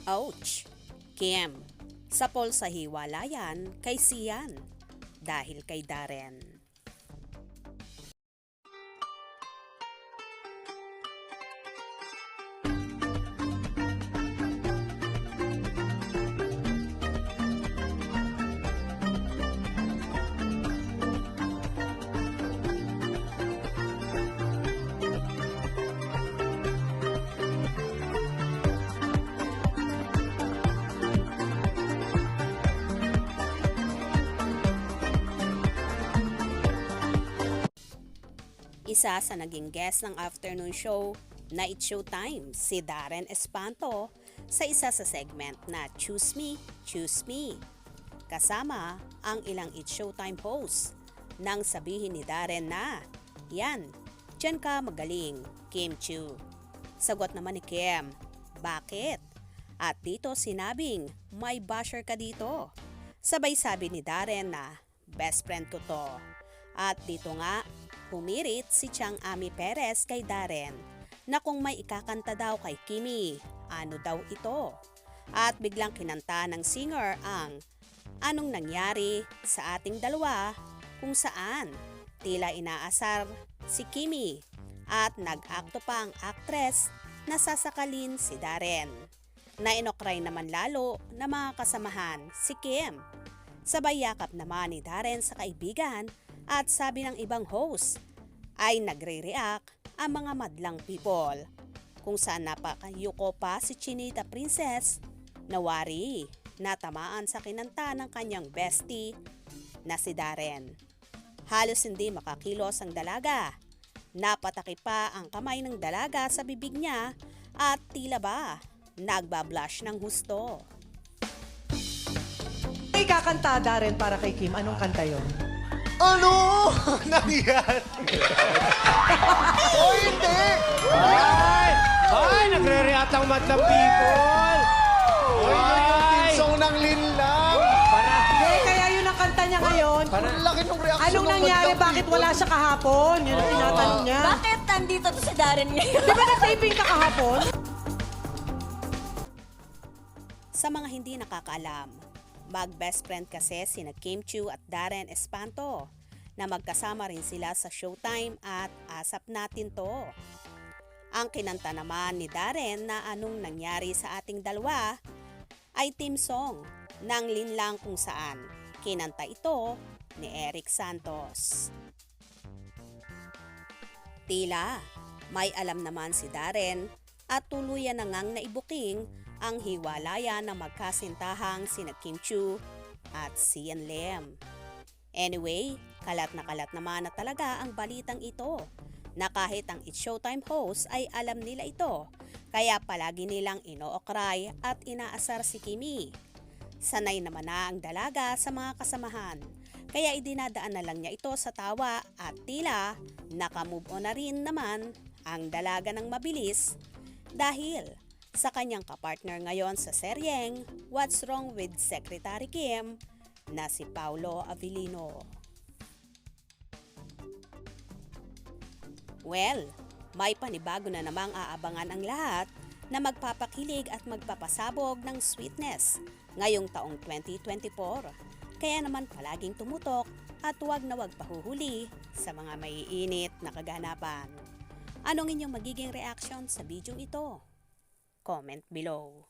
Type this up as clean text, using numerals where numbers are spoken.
Ouch! Kim, sapol sa hiwalayan kay Sian dahil kay Darren. Isa sa naging guest ng afternoon show na It's Showtime, si Darren Espanto sa isa sa segment na Choose Me, Choose Me. Kasama ang ilang It's Showtime hosts nang sabihin ni Darren na, "Yan, dyan ka magaling, Kim Chiu." Sagot naman ni Kim, "Bakit?" At dito sinabing, "May basher ka dito." Sabay sabi ni Darren na, "Best friend ko to." At dito nga, pumirit si Chang Ami Perez kay Darren na kung may ikakanta daw kay Kimi, ano daw ito? At biglang kinanta ng singer ang "Anong nangyari sa ating dalawa?" kung saan tila inaasar si Kimi at nag-akto pa ang aktres na sasakalin si Darren. Nainokray naman lalo na mga kasamahan si Kim. Sabay yakap naman ni Darren sa kaibigan at sabi ng ibang host ay nagre-react ang mga madlang people kung saan napakayuko pa si Chinita Princess na wari natamaan sa kinanta ng kanyang bestie na si Darren. Halos hindi makakilos ang dalaga. Napataki pa ang kamay ng dalaga sa bibig niya at tila ba nagbablush ng husto. May kakanta Darren para kay Kim. Anong kanta yon? Ano? Nangyari? Oh, hindi! Ay, nagre-react ang madlang people. Oy, yung team song ng Linlang. Hindi, kaya yun ang kanta niya ngayon. Ang laki ng reaction Anong ng nangyari? madlang Bakit people. wala siya kahapon? Yun ang tinatanong niya. Bakit nandito to si Darren ngayon? Di ba na-taping ka kahapon? Sa mga hindi nakakaalam, mag-best friend kasi sina Kim Chiu at Darren Espanto na magkasama rin sila sa Showtime at Asap Natin To. Ang kinanta naman ni Darren na Anong Nangyari sa Ating Dalawa ay team song ng Linlang kung saan kinanta ito ni Eric Santos. Tila may alam naman si Darren at tuluyan na ngang naibuking ang hiwalayan ng magkasintahang sina Kim Chiu at Sian Lim. Anyway, kalat naman na talaga ang balitang ito na kahit ang It's Showtime host ay alam nila ito, kaya palagi nilang inookray at inaasar si Kimi. Sanay naman na ang dalaga sa mga kasamahan, kaya idinadaan na lang niya ito sa tawa at tila nakamove on na rin naman ang dalaga ng mabilis dahil sa kanyang kapartner ngayon sa seryeng What's Wrong with Secretary Kim na si Paulo Avellino. Well, may panibago na namang aabangan ang lahat na magpapakilig at magpapasabog ng sweetness ngayong taong 2024. Kaya naman palaging tumutok at huwag na huwag pahuhuli sa mga maiinit na kaganapan. Anong inyong magiging reaction sa video ito? Comment below.